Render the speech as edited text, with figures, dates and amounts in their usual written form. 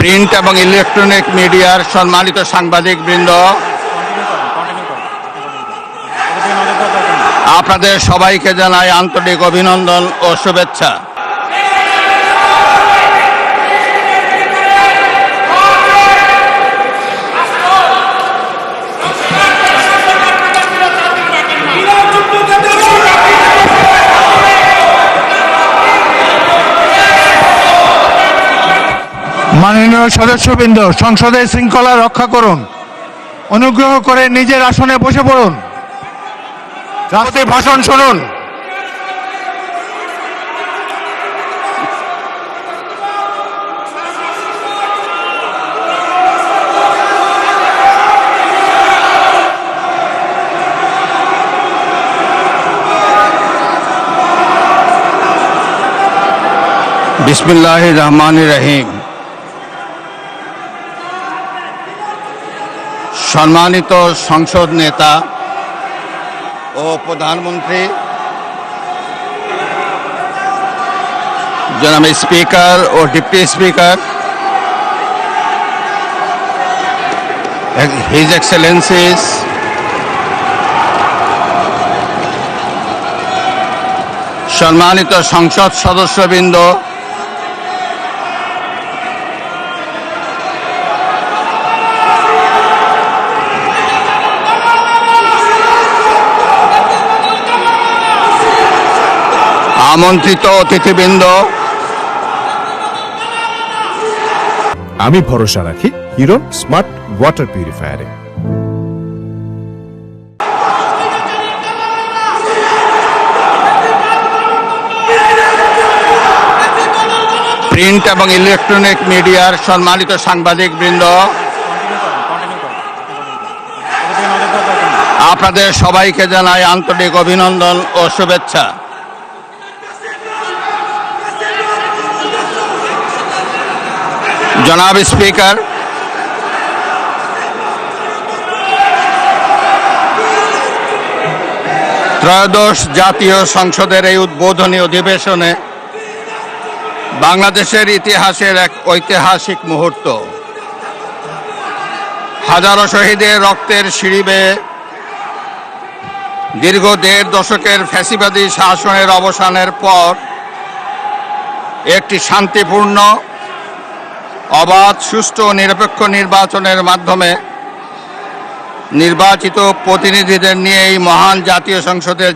Print এবং electronic মিডিয়ার সম্মানিত সাংবাদিকবৃন্দ, আপনাদের সবাইকে জানাই আন্তরিক অভিনন্দন ও শুভেচ্ছা। মাননীয় সদস্যবৃন্দ, সংসদের শৃঙ্খলা রক্ষা করুন। অনুগ্রহ করে নিজের আসনে বসে পড়ুন। রাষ্ট্রপতির ভাষণ শুনুন। বিসমিল্লাহির রহমানির রহিম। সম্মানিত সংসদ নেতা ও প্রধানমন্ত্রী, জনাব স্পিকার ও ডিপ্টি স্পিকার, হিজ এক্সেলেন্সিস, সম্মানিত সংসদ সদস্যবৃন্দ, আমন্ত্রিত অতিথিবৃন্দ, আমি ভরসা রাখি হিরন স্মার্ট ওয়াটার পিউরিফায়ারে। প্রিন্ট এবং ইলেকট্রনিক মিডিয়ার সম্মানিত সাংবাদিকবৃন্দ, আপনাদের সবাইকে জানাই আন্তরিক অভিনন্দন ও শুভেচ্ছা। জনাব স্পিকার, ত্রয়োদশ জাতীয় সংসদের এই উদ্বোধনী অধিবেশনে বাংলাদেশের ইতিহাসের এক ঐতিহাসিক মুহূর্ত। হাজারো শহীদের রক্তের সিঁড়ি বেয়ে দীর্ঘ ১.৫ দশকের ফ্যাসিবাদী শাসনের অবসানের পর একটি শান্তিপূর্ণ, অবাধ, সুষ্ঠু ও নিরপেক্ষ নির্বাচনের মাধ্যমে নির্বাচিত প্রতিনিধিদের নিয়ে এই মহান জাতীয় সংসদের